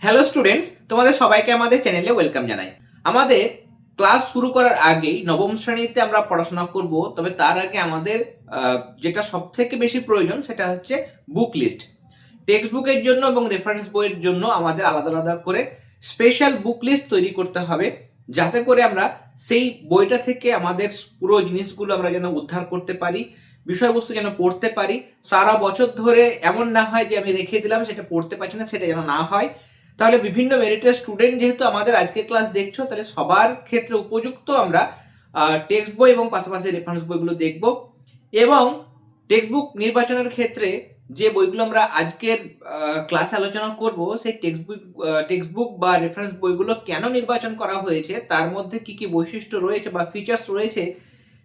Hello students, তোমাদের সবাইকে আমাদের চ্যানেলে ওয়েলকাম জানাই। আমাদের ক্লাস শুরু করার আগেই নবম শ্রেণীতে আমরা পড়াশোনা করব, তবে তার আগে আমাদের যেটা সব থেকে বেশি প্রয়োজন সেটা হচ্ছে বুক লিস্ট। টেক্সট বুকের জন্য এবং রেফারেন্স বইয়ের জন্য আমাদের আলাদা আলাদা করে স্পেশাল বুক লিস্ট তৈরি করতে হবে, যাতে করে আমরা সেই বইটা থেকে আমাদের পুরো জিনিসগুলো আমরা যেন উদ্ধার করতে পারি, বিষয়বস্তু যেন পড়তে পারি। সারা বছর ধরে এমন না হয় যে আমি রেখে দিলাম, সেটা পড়তে পারছি না, সেটা যেন না হয়। তাহলে বিভিন্ন মেরিটের স্টুডেন্ট যেহেতু আমাদের আজকে ক্লাস দেখছো, তাহলে সবার ক্ষেত্রে উপযুক্ত আমরা টেক্সট বই এবং পাশাপাশি রেফারেন্স বইগুলো দেখব। এবং টেক্সট বুক নির্বাচনের ক্ষেত্রে যে বইগুলো আমরা আজকের ক্লাসে আলোচনা করব, সেই টেক্সট বুক বা রেফারেন্স বইগুলো কেন নির্বাচন করা হয়েছে, তার মধ্যে কি কি বৈশিষ্ট্য রয়েছে বা ফিচার্স রয়েছে,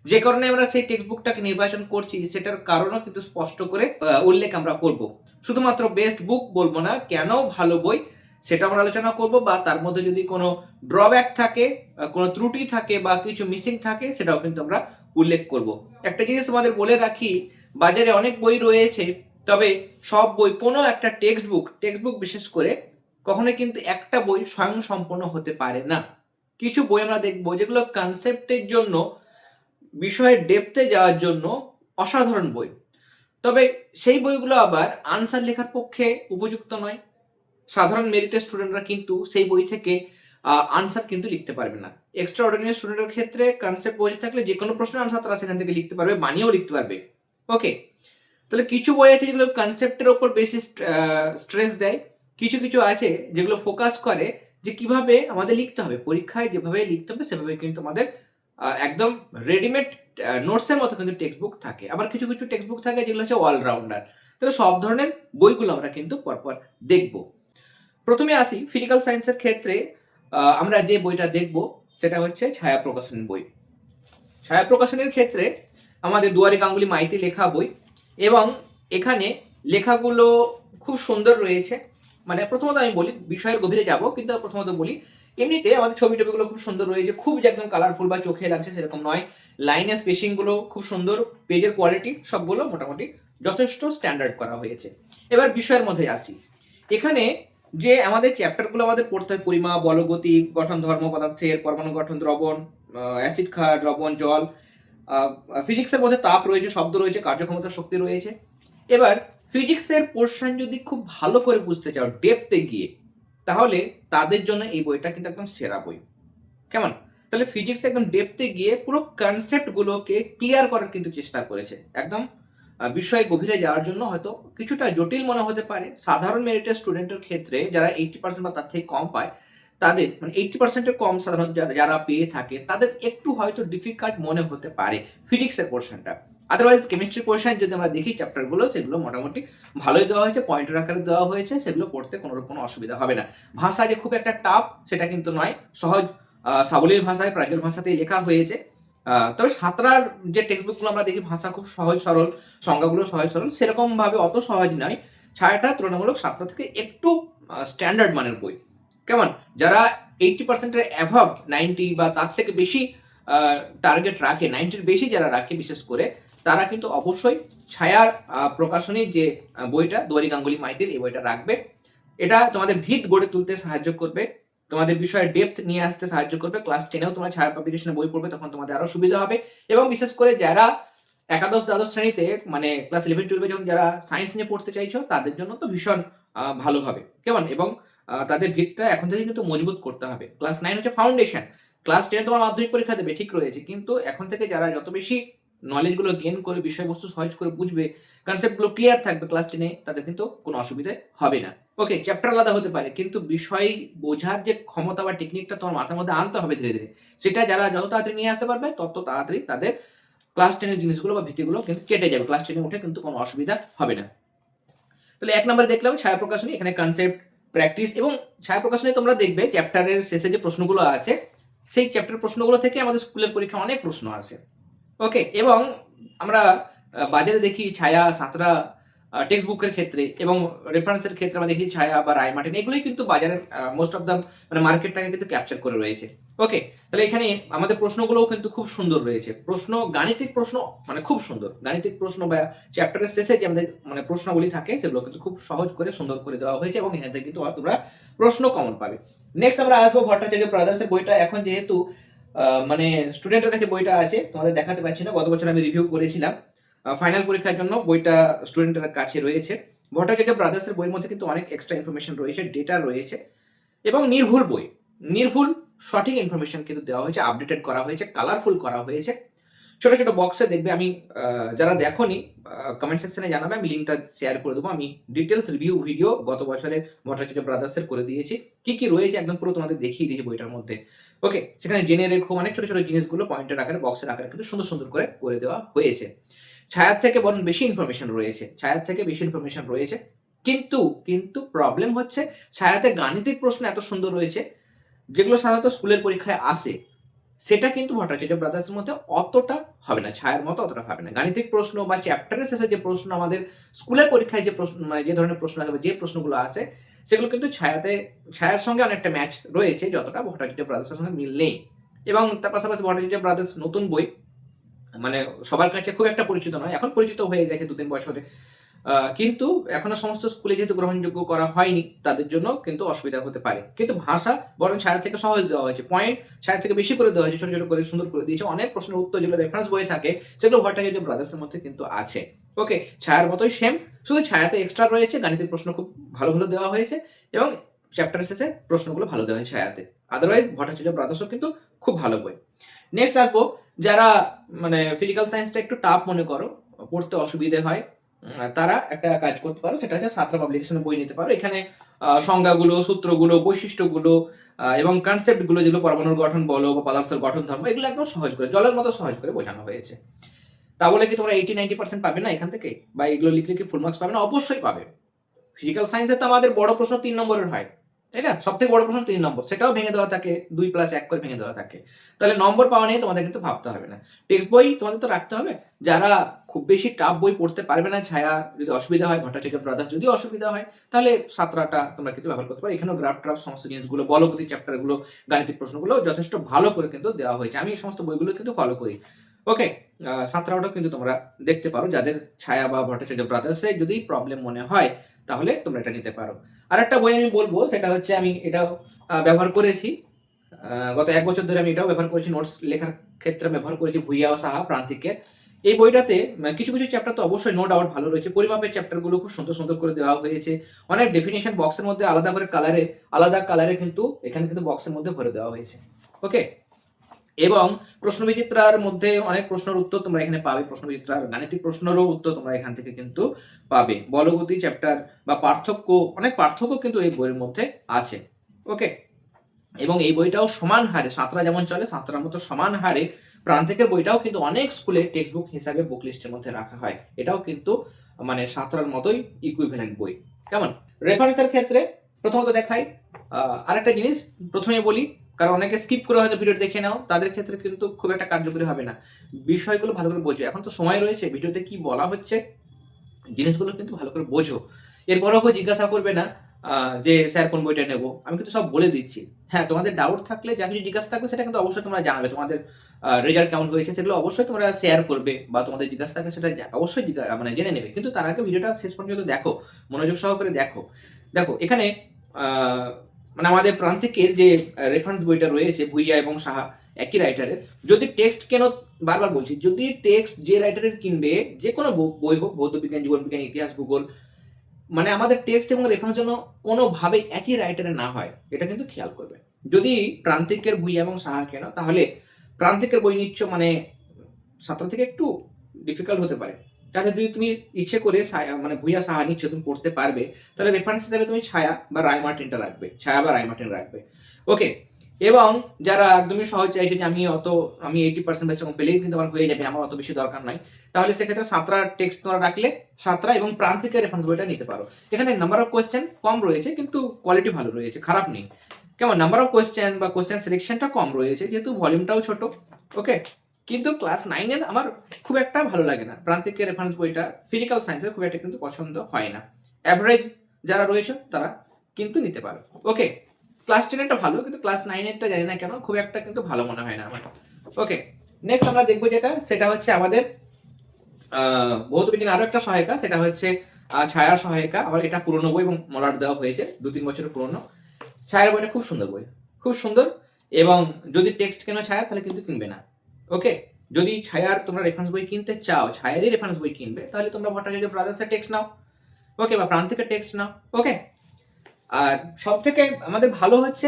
যে কারণে আমরা সেই টেক্সট বুকটাকে নির্বাচন করছি, সেটার কারণও কিন্তু স্পষ্ট করে উল্লেখ আমরা করব। শুধুমাত্র বেস্ট বুক বলবো না, কেন ভালো বই সেটা আমরা আলোচনা করব, বা তার মধ্যে যদি কোনো ড্রব্যাক থাকে, কোনো ত্রুটি থাকে বা কিছু মিসিং থাকে, সেটাও কিন্তু আমরা উল্লেখ করব। একটা জিনিস তোমাদের বলে রাখি, বাজারে অনেক বই রয়েছে, তবে সব বই, কোনো একটা টেক্সট বুক বিশেষ করে কখনোই কিন্তু একটা বই স্বয়ং সম্পূর্ণ হতে পারে না। কিছু বই আমরা দেখবো যেগুলো কনসেপ্টের জন্য, বিষয়ের ডেপথে যাওয়ার জন্য অসাধারণ বই, তবে সেই বইগুলো আবার আনসার লেখার পক্ষে উপযুক্ত নয়। সাধারণ মেরিটের স্টুডেন্টরা কিন্তু সেই বই থেকে আনসার কিন্তু লিখতে পারবে না। এক্সট্রা অর্ডিনারি স্টুডেন্টের ক্ষেত্রে কনসেপ্ট বই থাকলে যে কোনো প্রশ্নের আনসার তারা সেখান থেকে লিখতে পারবে, বানিয়েও লিখতে পারবে। ওকে, তাহলে কিছু বই আছে যেগুলো কনসেপ্টের ওপর বেশি স্ট্রেস দেয়, কিছু কিছু আছে যেগুলো ফোকাস করে যে কিভাবে আমাদের লিখতে হবে, পরীক্ষায় যেভাবে লিখতে হবে সেভাবে কিন্তু আমাদের একদম রেডিমেড নোটসের মতো কিন্তু টেক্সট বুক থাকে। আবার কিছু কিছু টেক্সট বুক থাকে যেগুলো হচ্ছে অলরাউন্ডার। তাহলে সব ধরনের বইগুলো আমরা কিন্তু পরপর দেখব। প্রথমে আসি ফিজিক্যাল সায়েন্সের ক্ষেত্রে। আমরা যে বইটা দেখব সেটা হচ্ছে ছায়া প্রকাশনের বই। ছায়া প্রকাশনের ক্ষেত্রে আমাদের দুয়ারে গাঙ্গুলি মাইতি লেখা বই, এবং এখানে লেখাগুলো খুব সুন্দর রয়েছে। মানে প্রথমত আমি বলি, বিষয়ের গভীরে যাব, কিন্তু প্রথমত বলি এমনিতে আমাদের ছবি টবিগুলো খুব সুন্দর রয়েছে, খুব যে একদম কালারফুল বা চোখে লাগছে সেরকম নয়। লাইনের স্পেসিংগুলো খুব সুন্দর, পেজের কোয়ালিটি সবগুলো মোটামুটি যথেষ্ট স্ট্যান্ডার্ড করা হয়েছে। এবার বিষয়ের মধ্যে আসি। এখানে যে আমাদের চ্যাপ্টারগুলো আমাদের পড়তে হয়, পরিমাপ, বলগতি, গঠন, ধর্ম পদার্থের, পরমাণু গঠন, দ্রবণ, অ্যাসিড ক্ষার, দ্রবণ, জল, ফিজিক্সের মধ্যে তাপ রয়েছে, শব্দ রয়েছে, কার্যক্ষমতা, শক্তি রয়েছে। এবার ফিজিক্সের পোর্শন যদি খুব ভালো করে বুঝতে চাও ডেপথে গিয়ে, তাহলে তাদের জন্য এই বইটা কিন্তু একদম সেরা বই। কেমন? তাহলে ফিজিক্স একদম ডেপথে গিয়ে পুরো কনসেপ্ট গুলোকে ক্লিয়ার করার কিন্তু চেষ্টা করেছে। একদম বিষয় গভীরে যাওয়ার জন্য হয়তো কিছুটা জটিল মনে হতে পারে সাধারণ মেরিটের স্টুডেন্টের ক্ষেত্রে, যারা 80% বা তার থেকে কম পায়, তাদের মানে 80% কম সাধারণত যারা পেয়ে থাকে, তাদের একটু হয়তো ডিফিকাল্ট মনে হতে পারে ফিজিক্সের পোর্শনটা। আদারওয়াইজ কেমিস্ট্রি পোর্শন যদি আমরা দেখি চ্যাপ্টারগুলো, সেগুলো মোটামুটি ভালোই দেওয়া হয়েছে, পয়েন্টের আকারে দেওয়া হয়েছে, সেগুলো পড়তে কোনো অসুবিধা হবে না। ভাষা যে খুব একটা টাফ সেটা কিন্তু নয়, সহজ সাবলীল ভাষায়, প্রাঞ্জল ভাষাতেই লেখা হয়েছে। তবে সাঁতরার যে টেক্সট বুকগুলো আমরা দেখি, ভাষা খুব সহজ সরল, সংজ্ঞাগুলো সহজ সরল, সেরকম ভাবে অত সহজ নয়। ছায়াটা তুলনামূলক সাঁতরা থেকে একটু স্ট্যান্ডার্ড মানের বই। কেমন? যারা 80% অ্যাভাব, 90 বা তার থেকে বেশি টার্গেট রাখে, 90-র বেশি যারা রাখে বিশেষ করে, তারা কিন্তু অবশ্যই ছায়ার প্রকাশনীর যে বইটা দুয়ারি গাঙ্গুলি মাইতির, এই বইটা রাখবে। এটা তোমাদের ভিত গড়ে তুলতে সাহায্য করবে, তোমাদের বিষয়ে ডেপথ নিয়ে আসতে সাহায্য করবে। ক্লাস 10-এও তোমরা ছায়া পাবলিকেশনে বই পড়বে, তখন তোমাদের আরো সুবিধা হবে। এবং বিশেষ করে যারা একাদশ দ্বাদশ শ্রেণীতে, মানে ক্লাস 11-12 যখন যারা সায়েন্স নিয়ে পড়তে চাইছো, তাদের জন্য তো ভীষণ ভালো হবে। কেমন? এবং তাদের ভিতটা এখন থেকে কিন্তু মজবুত করতে হবে। ক্লাস 9 হচ্ছে ফাউন্ডেশন। ক্লাস 10 তোমার মাধ্যমিক পরীক্ষা দেবে, ঠিক রয়েছে, কিন্তু এখন থেকে যারা যত বেশি নলেজ গুলো গেইন করে, বিষয়বস্তু সহজ করে বুঝবে, কনসেপ্ট গুলো ক্লিয়ার থাকবে ক্লাস 10-এ, তাদের কিন্তু কোনো অসুবিধা হবে না। ওকে, চ্যাপ্টার আলাদা হতে পারে, কিন্তু বিষয় বোঝার যে ক্ষমতা বা টেকনিকটা তোমার মাথার মধ্যে আনতে হবে ধীরে ধীরে, সেটা যারা যত তাড়াতাড়ি নিয়ে আসতে পারবে, তত তাড়াতাড়ি তাদের ক্লাস 10-এর জিনিসগুলো বা ভীতিগুলো কিন্তু কেটে যাবে। ক্লাস 10-এ উঠে কিন্তু কোনো অসুবিধা হবে না। তাহলে 1 নম্বরে দেখলাম ছায়া প্রকাশনী, এখানে কনসেপ্ট, প্র্যাকটিস। এবং ছায়া প্রকাশনী তোমরা দেখবে চ্যাপ্টারের শেষে যে প্রশ্নগুলো আছে, সেই চ্যাপ্টারের প্রশ্নগুলো থেকে আমাদের স্কুলের পরীক্ষা অনেক প্রশ্ন আসে। ওকে, এবং আমরা বাজারে দেখি ছায়া, সাঁতরা, টেক্সট বুকের ক্ষেত্রে এবং রেফারেন্সের ক্ষেত্রে আমরা দেখি ছায়া বা রায় মার্টিন, এগুলোই কিন্তু বাজারের মোস্ট অফ দ্য মানে মার্কেটটাকে কিন্তু ক্যাপচার করে রয়েছে। ওকে, তাহলে এখানে আমাদের প্রশ্নগুলোও কিন্তু খুব সুন্দর রয়েছে। প্রশ্ন, গাণিতিক প্রশ্ন মানে খুব সুন্দর। গাণিতিক প্রশ্ন বা চ্যাপ্টারের শেষে যে আমাদের মানে প্রশ্নগুলি থাকে সেগুলো কিন্তু খুব সহজ করে সুন্দর করে দেওয়া হয়েছে এবং এখান থেকে কিন্তু তোমরা প্রশ্ন কমন পাবে। নেক্সট আমরা আসবো ভট্টাচার্য ব্রাদার্সের বইটা। এখন যেহেতু মানে স্টুডেন্টের কাছে বইটা আছে, তোমাদের দেখাতে পারছি না, গত বছর আমি রিভিউ করেছিলাম। ফাইনাল পরীক্ষার জন্য বইটা স্টুডেন্টের কাছে রয়েছে। ভট্টাচার্য ব্রাদার্সের বইয়ের মধ্যে কিন্তু অনেক এক্সট্রা ইনফরমেশন রয়েছে, ডেটা রয়েছে এবং নির্ভুল বই, নির্ভুল সঠিক ইনফরমেশন কিন্তু দেওয়া হয়েছে, আপডেটেড করা হয়েছে, কালারফুল করা হয়েছে। ছোট ছোট বক্সে দেখবে, আমি যারা দেখোনি কমেন্ট সেকশনে জানাবে, আমি লিঙ্কটা শেয়ার করে দেবো। আমি ডিটেলস রিভিউ ভিডিও গত বছরের ভট্টাচার্য ব্রাদার্সের করে দিয়েছি, কি কি রয়েছে একদম পুরো তোমাদের দেখিয়ে দিয়েছি বইটার মধ্যে। ওকে, সেখানে জেনে রেখো অনেক ছোট ছোট জিনিসগুলো পয়েন্টের আকারে, বক্সের আকারে কিন্তু সুন্দর সুন্দর করে দেওয়া হয়েছে। ছায়ার থেকে বরং বেশি ইনফরমেশন রয়েছে, ছায়ার থেকে বেশি ইনফরমেশন রয়েছে। কিন্তু কিন্তু প্রবলেম হচ্ছে ছায়াতে গাণিতিক প্রশ্ন এত সুন্দর রয়েছে যেগুলো সাধারণত স্কুলের পরীক্ষায় আসে, সেটা কিন্তু ভট্টাচার্য ব্রাদার্সের মধ্যে অতটা হবে না, ছায়ার মতো অতটা হবে না। গাণিতিক প্রশ্ন বা চ্যাপ্টারের শেষে যে প্রশ্ন আমাদের স্কুলের পরীক্ষায় যে প্রশ্ন মানে যে ধরনের প্রশ্ন আসে বা যে প্রশ্নগুলো আসে সেগুলো কিন্তু ছায়ার সঙ্গে অনেকটা ম্যাচ রয়েছে, যতটা ভট্টাচার্য ব্রাদার্সের সঙ্গে মিল নেই। এবং তার পাশাপাশি ভট্টাচার্য ব্রাদার্স নতুন বই, মানে সবার কাছে খুব একটা পরিচিত নয়, এখন পরিচিত হয়ে গেছে 2-3 বছরে, কিন্তু এখনো সমস্ত স্কুলে যেহেতু গ্রহণযোগ্য করা হয়নি, তাদের জন্য কিন্তু অসুবিধা হতে পারে। কিন্তু ভাষা বরং ছায়া থেকে সহজ দেওয়া হয়েছে, পয়েন্ট ছায়া থেকে বেশি করে দেওয়া হয়েছে, ছোট ছোট করে সুন্দর করে দিয়েছে। অনেক প্রশ্নের উত্তর যেগুলো রেফারেন্স বইয়ে থাকে সেগুলো ভট্টাচার্য ব্রাদার্সের মধ্যে কিন্তু আছে। ওকে, ছায়ার মতোই সেম, শুধু ছায়াতে এক্সট্রা রয়েছে, গাণিতিক প্রশ্ন খুব ভালো ভালো দেওয়া হয়েছে এবং চ্যাপ্টারের শেষে প্রশ্নগুলো ভালো দেওয়া হয়েছে ছায়াতে। আদারওয়াইজ ভট্টাচার্য ব্রাদার্সও কিন্তু খুব ভালো বই। নেক্সট আসবো, যারা মানে ফিজিক্যাল সায়েন্সটা একটু টাফ মনে করো, পড়তে অসুবিধে হয়, তারা একটা কাজ করতে পারো, সেটা হচ্ছে সাঁতরা পাবলিকেশনের বই নিতে পারো। এখানে সংজ্ঞাগুলো, সূত্রগুলো, বৈশিষ্ট্যগুলো এবং কনসেপ্টগুলো, যেগুলো পরমাণুর গঠন বলো বা পদার্থের গঠন ধর্ম, এগুলো একদম সহজ করে, জলের মতো সহজ করে বোঝানো হয়েছে। তা বলে কি তোমরা 80-90% পাবে না এখান থেকে, বা এগুলো লিখলে কি ফুল মার্কস পাবে না? অবশ্যই পাবে। ফিজিক্যাল সায়েন্সে তো আমাদের বড় প্রশ্ন 3 নম্বরের হয়, তাই না? সব থেকে বড় প্রশ্ন 3 নম্বর, সেটাও ভেঙে দেওয়া থাকে, 2+1 করে ভেঙে দেওয়া থাকে। তাহলে নম্বর পাওয়া নিয়ে তোমাদের কিন্তু ভাবতে হবে না। টেক্সট বই তোমাদের তো রাখতে হবে। যারা খুব বেশি টাফ বই পড়তে পারবে না, ছায়া যদি অসুবিধা হয়, ভট্টাচার্য ব্রাদার্স যদি অসুবিধা হয়, তাহলে সাঁতরাটা তোমরা কিন্তু ব্যবহার করতে পারো। এখানেও গ্রাফ ট্রাফ সমস্ত জিনিসগুলো, বলগতি চ্যাপ্টারগুলো, গাণিতিক প্রশ্নগুলো যথেষ্ট ভালো করে কিন্তু দেওয়া হয়েছে। আমি এই সমস্ত বইগুলো কিন্তু ফলো করি। ওকে, সাঁতরাটাও কিন্তু তোমরা দেখতে পারো, যাদের ছায়া বা ভট্টাচার্য ব্রাদার্সে যদি প্রবলেম মনে হয় তাহলে তোমরা এটা নিতে পারো। আর একটা বই আমি বলবো, সেটা হচ্ছে আমি এটাও ব্যবহার করেছি, গত 1 বছর ধরে আমি এটাও ব্যবহার করেছি, নোটস লেখার ক্ষেত্রে ব্যবহার করেছি, ভুইয়া ও সাহা প্রান্তিকের এই বইটাতে কিছু কিছু চ্যাপ্টার তো অবশ্যই নো ডাউট ভালো রয়েছে। পরিমাপের চ্যাপ্টারগুলো খুব সুন্দর সুন্দর করে দেওয়া হয়েছে, অনেক ডেফিনেশন বক্সের মধ্যে আলাদা করে আলাদা কালারে কিন্তু এখানে কিন্তু বক্সের মধ্যে ভরে দেওয়া হয়েছে। ওকে, এবং প্রশ্নবিচিত্রার মধ্যে অনেক প্রশ্নের উত্তর তোমরা এখানে পাবে, প্রশ্নবিচিত্রার গাণিতিক প্রশ্নেরও উত্তর তোমরা এখান থেকে কিন্তু পাবে। বলগতি চ্যাপ্টার বা অনেক পার্থক্য কিন্তু এই বইয়ের মধ্যে আছে। ওকে, এবং এই বইটাও সমান হারে, সাঁতরা যেমন চলে সাঁতরার মতো সমান হারে প্রান্তিকের বইটাও কিন্তু অনেক স্কুলে টেক্সট বুক হিসাবে বুক লিস্টের মধ্যে রাখা হয়। এটাও কিন্তু মানে সাঁতরার মতোই ইকুইভ্যালেন্ট বই। কেমন? রেফারেন্সের ক্ষেত্রে প্রথমত দেখাই আরেকটা জিনিস, প্রথমেই বলি, কারণ অনেকে স্কিপ করে হয়তো ভিডিও দেখে নাও, তাদের ক্ষেত্রে কিন্তু খুব একটা কার্যকরী হবে না। বিষয়গুলো ভালো করে বোঝো, এখন তো সময় রয়েছে, ভিডিওতে কি বলা হচ্ছে জিনিসগুলো কিন্তু ভালো করে বোঝো। এরপরেও কেউ জিজ্ঞাসা করবে না যে স্যার কোন বইটা নেবো, আমি কিন্তু সব বলে দিচ্ছি। হ্যাঁ, তোমাদের ডাউট থাকলে, যা কিছু জিজ্ঞাসা থাকবে সেটা কিন্তু অবশ্যই তোমরা জানাবে। তোমাদের রেজাল্ট কেমন হয়েছে সেগুলো অবশ্যই তোমরা শেয়ার করবে, বা তোমাদের জিজ্ঞাসা থাকলে সেটা অবশ্যই মানে জেনে নেবে। কিন্তু তার আগে ভিডিওটা শেষ পর্যন্ত দেখো, মনোযোগ সহকারে দেখো। দেখো এখানে মানে আমাদের প্রান্তিকের যে রেফারেন্স বইটা রয়েছে, ভুইয়া এবং সাহা একই রাইটারের, যদি টেক্সট কেন, বারবার বলছি, যদি টেক্সট যে রাইটারের কিনবে, যে কোনো বই হোক, ভৌত বিজ্ঞান, জীবন বিজ্ঞান, ইতিহাস, ভূগোল, মানে আমাদের টেক্সট এবং রেফারেন্স জন্য কোনোভাবে একই রাইটারের না হয়, এটা কিন্তু খেয়াল করবে। যদি প্রান্তিকের ভুইয়া এবং সাহা কেন, তাহলে প্রান্তিকের বই নিচ্ছ মানে সাঁতরা থেকে একটু ডিফিকাল্ট হতে পারে। তাহলে যদি তুমি ইচ্ছে করে মানে ভুইয়া সাহা নিচ্ছ, তুমি পড়তে পারবে, তাহলে রেফারেন্স হিসাবে তুমি ছায়া বা রায় মার্টিনটা রাখবে, ছায়া বা রায় মার্টিন রাখবে। ওকে, এবং যারা একদমই সহজ চাইছে যে আমি 80% বেশি পেলেই কিন্তু আমার হয়ে যাবে, আমার অত বেশি দরকার নাই, তাহলে সেক্ষেত্রে সাঁতরা টেক্সট তোমরা রাখলে সাঁতরা এবং প্রান্তিকের রেফারেন্স বইটা নিতে পারো। এখানে নাম্বার অফ কোয়েশ্চেন কম রয়েছে কিন্তু কোয়ালিটি ভালো রয়েছে, খারাপ নেই। কেমন? নাম্বার অফ কোয়েশ্চেন বা কোয়েশ্চেন সিলেকশনটা কম রয়েছে যেহেতু ভলিউমটাও ছোট। ওকে, কিন্তু ক্লাস 9-এর আমার খুব একটা ভালো লাগে না। প্রান্তিকের রেফারেন্স বইটা ফিজিক্যাল সায়েন্সের খুব একটা কিন্তু পছন্দ হয় না। অ্যাভারেজ যারা রয়েছে তারা কিন্তু নিতে পারো। ওকে, ক্লাস 10-এরটা ভালো, কিন্তু ক্লাস 9-এরটা জানি না কেন খুব একটা কিন্তু ভালো মনে হয় না আমার। ওকে, নেক্সট আমরা দেখবো যেটা, সেটা হচ্ছে আমাদের ভৌত বিজ্ঞান আরো একটা সহায়িকা, সেটা হচ্ছে ছায়া সহায়িকা। আবার এটা পুরনো বই এবং মলাট দেওয়া হয়েছে, 2-3 বছরের পুরনো। ছায়ার বইটা খুব সুন্দর বই, খুব সুন্দর। এবং যদি টেক্সট কেন ছায়া তাহলে কিন্তু কিনবে না। ওকে, যদি ছায়ার তোমরা রেফারেন্স বই কিনতে চাও, ছায়ারই রেফারেন্স বই কিনবে, তাহলে তোমরা ভট্টাচার্য ব্রাদার্সের টেক্সট নাও। ওকে, বা প্রান্তিকের টেক্সট নাও। ওকে, আর সব থেকে আমাদের ভালো হচ্ছে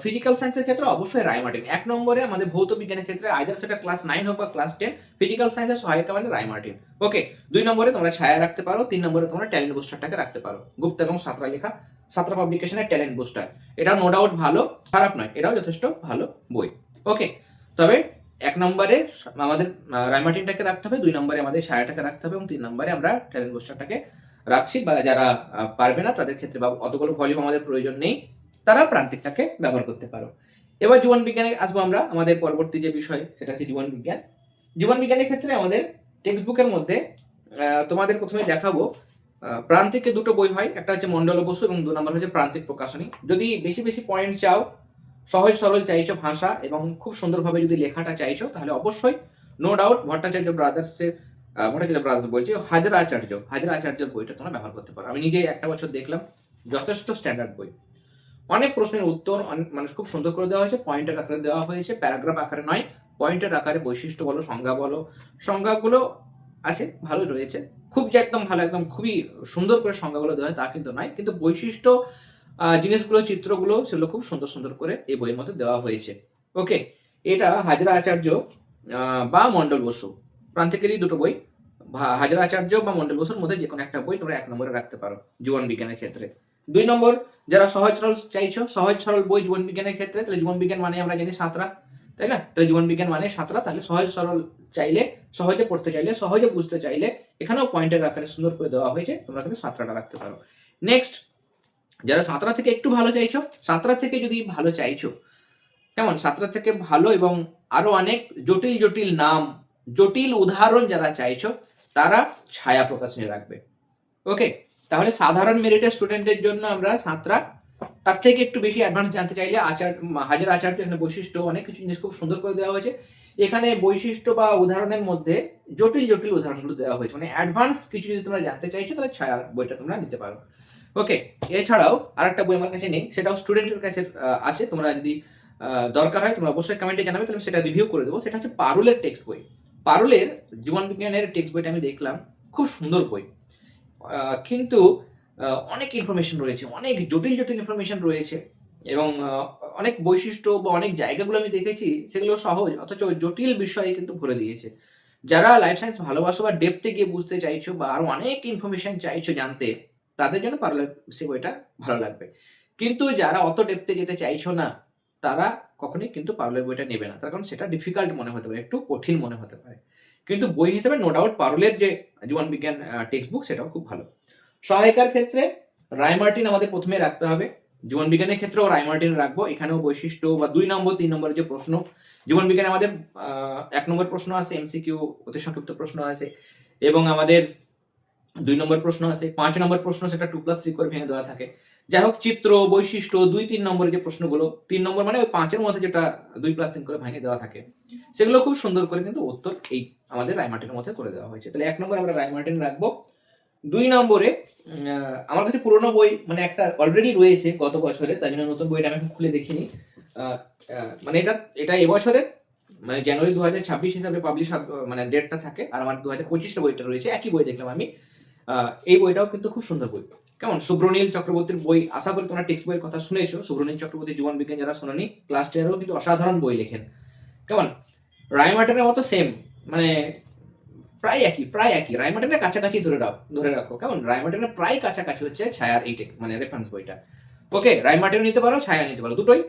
ফিজিক্যাল সায়েন্সের ক্ষেত্রে অবশ্যই রায়মার্টিন। 1 নম্বরে আমাদের ভৌত বিজ্ঞানের ক্ষেত্রে আইদার সেটা ক্লাস 9 হোক বা ক্লাস 10, ফিজিক্যাল সায়েন্সের সহায়িকা মানে রায়মার্টিন। ওকে, 2 নম্বরে তোমরা ছায়া রাখতে পারো, 3 নম্বরে তোমরা ট্যালেন্ট বুস্টারটাকে রাখতে পারো, গুপ্তা এবং সাঁতরা লেখা, সাঁতরা পাবলিকেশনের ট্যালেন্ট বুস্টার। এটাও নো ডাউট ভালো, খারাপ নয়, এটাও যথেষ্ট ভালো বই। ওকে, তবে 1 নম্বরে আমাদের রায়মার্টিনটাকে রাখতে হবে, 2 নম্বরে আমাদের ছায়াটাকে রাখতে হবে এবং 3 নম্বরে আমরা ট্যালেন্ট বুস্টারটাকে রাখছি। বা যারা পারবে না তাদের ক্ষেত্রে বা অতগুলো ভলিউম আমাদের প্রয়োজন নেই, তারা প্রান্তিকটাকে ব্যবহার করতে পারো। এবার জীবন বিজ্ঞানে আসবো আমরা। আমাদের পরবর্তী যে বিষয় সেটা হচ্ছে জীবন বিজ্ঞান। জীবন বিজ্ঞানের ক্ষেত্রে আমাদের টেক্সট বুকের মধ্যে তোমাদের প্রথমে দেখাবো প্রান্তিকে 2টো বই হয়, একটা হচ্ছে মন্ডল বসু এবং 2 নম্বর হচ্ছে প্রান্তিক প্রকাশনী। যদি বেশি বেশি পয়েন্ট চাও, সহজ সরল চাইছো ভাষা এবং খুব সুন্দরভাবে যদি লেখাটা চাইছো, তাহলে অবশ্যই নো ডাউট ভট্টাচার্য ব্রাদার্সের ভট্টাচার্য ব্রাদার্স বলছি, হাজার আচার্যের বইটা তোমরা ব্যবহার করতে পারো। আমি নিজে একটা বছর দেখলাম, যথেষ্ট স্ট্যান্ডার্ড বই। অনেক প্রশ্নের উত্তর অনেক মানুষ খুব সুন্দর করে দেওয়া হয়েছে, পয়েন্টের আকারে দেওয়া হয়েছে, প্যারাগ্রাফ আকারে নয়, পয়েন্টের আকারে বৈশিষ্ট্য বলো, সংজ্ঞা বলো, সংজ্ঞাগুলো আছে ভালোই রয়েছে। খুব যে একদম ভালো, একদম খুবই সুন্দর করে সংজ্ঞাগুলো দেওয়া হয় তা কিন্তু নয়, কিন্তু বৈশিষ্ট্য জিনিসগুলো, চিত্রগুলো, সেগুলো খুব সুন্দর সুন্দর করে এই বইয়ের মধ্যে দেওয়া হয়েছে। ওকে, এটা হাজরা আচার্য বা মন্ডল বসু, প্রান্তিকেরই 2টো বই। হাজরা আচার্য বা মন্ডল বসুর মধ্যে যে কোনো একটা বই তোমরা 1 নম্বরে রাখতে পারো জীবন বিজ্ঞানের ক্ষেত্রে। 2 নম্বর, যারা সহজ সরল চাইছো, সহজ সরল বই জীবন বিজ্ঞানের ক্ষেত্রে, তাহলে জীবন বিজ্ঞান মানে আমরা জানি সাঁতরা, তাই না? তাহলে জীবন বিজ্ঞান মানে সাঁতরা, তাহলে সহজ সরল চাইলে, সহজে পড়তে চাইলে, সহজে বুঝতে চাইলে, এখানেও পয়েন্টের আকারে সুন্দর করে দেওয়া হয়েছে, তোমরা কিন্তু সাঁতরাটা রাখতে পারো। নেক্সট, যারা সাঁতরা থেকে একটু ভালো চাইছো, সাঁতরা থেকে যদি ভালো চাইছো, কেমন সাঁতরা থেকে ভালো এবং আরো অনেক জটিল জটিল নাম, জটিল উদাহরণ যারা চাইছো, তারা ছায়া প্রকাশনী রাখবে। ওকে, তাহলে সাধারণ মেরিটের স্টুডেন্টের জন্য আমরা সাঁতরা, তার থেকে একটু বেশি অ্যাডভান্স জানতে চাইলে হাজার আচার্য, এখানে বৈশিষ্ট্য অনেক কিছু জিনিস খুব সুন্দর করে দেওয়া হয়েছে। এখানে বৈশিষ্ট্য বা উদাহরণের মধ্যে জটিল জটিল উদাহরণগুলো দেওয়া হয়েছে, মানে অ্যাডভান্স কিছু যদি তোমরা জানতে চাইছো, তাহলে ছায়ার বইটা তোমরা নিতে পারো। ওকে, এছাড়াও আরেকটা বই আমার কাছে নেই, সেটাও স্টুডেন্টের কাছে আছে। তোমরা যদি দরকার হয় তোমরা অবশ্যই কমেন্টে জানাবে, তাহলে সেটা রিভিউ করে দেবো। সেটা হচ্ছে পারুলের টেক্সট বই। পারুলের জীবন বিজ্ঞানের টেক্সট বইটা আমি দেখলাম, খুব সুন্দর বই, কিন্তু অনেক ইনফরমেশন রয়েছে, অনেক জটিল জটিল ইনফরমেশন রয়েছে এবং অনেক বৈশিষ্ট্য বা অনেক জায়গাগুলো আমি দেখেছি সেগুলো সহজ, অথচ জটিল বিষয়ে কিন্তু ভরে দিয়েছে। যারা লাইফ সায়েন্স ভালোবাসো বা ডেপথে গিয়ে বুঝতে চাইছো বা আরো অনেক ইনফরমেশন চাইছো জানতে, তাদের জন্য পারুলের সে বইটা ভালো লাগবে। কিন্তু যারা অত ডেপথে যেতে চাইছো না, তারা কখনোই কিন্তু পারুলের বইটা নেবে না, তার কারণ সেটা ডিফিকাল্ট মনে হতে পারে, একটু কঠিন মনে হতে পারে। কিন্তু বই হিসেবে নো ডাউট পারুলের যে জীবন বিজ্ঞান টেক্সট বুক, সেটাও খুব ভালো। সহায়িকার ক্ষেত্রে রায়মার্টিন আমাদের প্রথমে রাখতে হবে। জীবন বিজ্ঞানের ক্ষেত্রেও রায়মার্টিন রাখবো। এখানেও বৈশিষ্ট্য বা 2 নম্বর 3 নম্বরের যে প্রশ্ন, জীবন বিজ্ঞানে আমাদের 1 নম্বর প্রশ্ন আছে, এমসিকিউ অতি সংক্ষিপ্ত প্রশ্ন আছে, এবং আমাদের 2 নম্বর প্রশ্ন আছে, 5 নম্বর প্রশ্ন সেটা 2+3 করে ভেঙে দেওয়া থাকে। যাই হোক, চিত্র, বৈশিষ্ট্য 2-3 নম্বরের যে প্রশ্নগুলো, 3 নম্বর মানে ওই 5-এর মধ্যে যেটা 2+3 করে ভেঙে দেওয়া থাকে, সেগুলো খুব সুন্দর করে কিন্তু উত্তর এই আমাদের রায়মার্টিনের মধ্যে করে দেওয়া হয়েছে। তাহলে 1 নম্বরে আমরা রায়মার্টিন রাখবো। 2 নম্বরে আমার কাছে পুরোনো বই মানে একটা অলরেডি রয়েছে গত বছরে, তাই জন্য নতুন বইটা আমি এখন খুলে দেখিনি। মানে এটা এবছরের, মানে জানুয়ারি 2026 হিসাবে পাবলিশ মানে ডেটটা থাকে, আর আমার 2025 বইটা রয়েছে, একই বই দেখলাম আমি। এই বইটাও কিন্তু খুব সুন্দর বই। কেমন, সুব্রনীল চক্রবর্তীর বই, আশা করি তোমরা টেক্সট বইয়ের কথা শুনেছো। সুব্রনীল চক্রবর্তী জীবন বিজ্ঞান যারা শোনেনি, ক্লাস 10-এরও কিন্তু অসাধারণ বই লেখেন। কেমন, রায়মার্টিনের মতো সেম, মানে প্রায় একই রায়মার্টিনের কাছাকাছি ধরে রাখো। কেমন, রায়মার্টিনের প্রায় কাছাকাছি হচ্ছে ছায়ার এই মানে রেফারেন্স বইটা। ওকে, রায়মার্টিন নিতে পারো, ছায়া নিতে পারো, দুটোই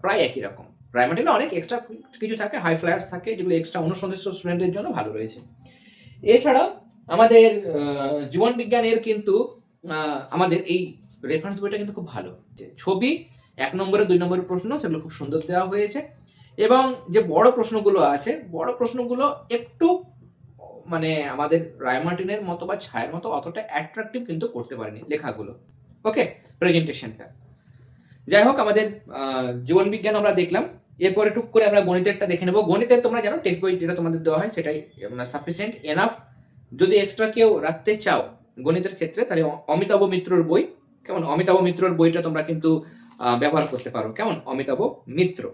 প্রায় একই রকম। রায়মার্টিনে অনেক এক্সট্রা কিছু থাকে, হাই ফ্লায়ার্স থাকে, যেগুলো এক্সট্রা অনুসন্ধিত স্টুডেন্টদের জন্য ভালো রয়েছে। এছাড়াও আমাদের জীবন বিজ্ঞানের কিন্তু আমাদের এই রেফারেন্স বইটা কিন্তু খুব ভালো। ছবি 1 নম্বরে 2 নম্বরের প্রশ্ন, সেগুলো খুব সুন্দর দেওয়া হয়েছে, এবং যে বড় প্রশ্নগুলো আছে, বড় প্রশ্নগুলো একটু মানে আমাদের রায়মার্টিনের মতো বা ছায়ের মতো অতটা অ্যাট্রাকটিভ কিন্তু করতে পারেনি লেখাগুলো। ওকে, প্রেজেন্টেশনটা। যাই হোক, আমাদের জীবন বিজ্ঞান আমরা দেখলাম। এরপরে টুক করে আমরা গণিতেরটা দেখে নেব। গণিতের তোমরা জানো টেক্সট বই যেটা তোমাদের দেওয়া হয় সেটাই সাফিসিয়েন্ট এনাফ। যদি এক্সট্রা কেউ রাখতে চাও গণিতের ক্ষেত্রে, তাহলে অমিতাভ মিত্রর বই, কেমন, অমিতাভ মিত্রর বইটা তোমরা কিন্তু ব্যবহার করতে পারো, কেমন, অমিতাভ মিত্র।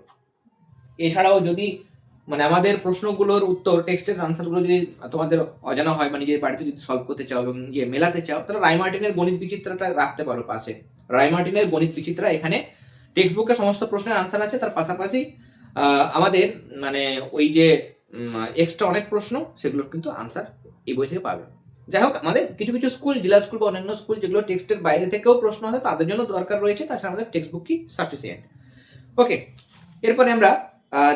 এছাড়াও যদি মানে আমাদের প্রশ্নগুলোর উত্তর, টেক্সটের আনসারগুলো যদি তোমাদের অজানা হয় বা নিজের বাড়িতে যদি সলভ করতে চাও এবং মেলাতে চাও, তাহলে রায়মার্টিনের গণিত বিচিত্রাটা রাখতে পারো পাশে। রায়মার্টিনের গণিত বিচিত্রা, এখানে টেক্সট বুকে সমস্ত প্রশ্নের আনসার আছে, তার পাশাপাশি আমাদের মানে ওই যে এক্সট্রা অনেক প্রশ্ন, সেগুলোর কিন্তু আনসার এই বই থেকে পাবে। যাই হোক, আমাদের কিছু কিছু স্কুল, জেলা স্কুল বা অন্যান্য স্কুল যেগুলো টেক্সটের বাইরে থেকেও প্রশ্ন হয়, তাদের জন্য দরকার রয়েছে, তাছাড়া আমাদের টেক্সট বুক কি সাফিসিয়েন্ট। ওকে, এরপরে আমরা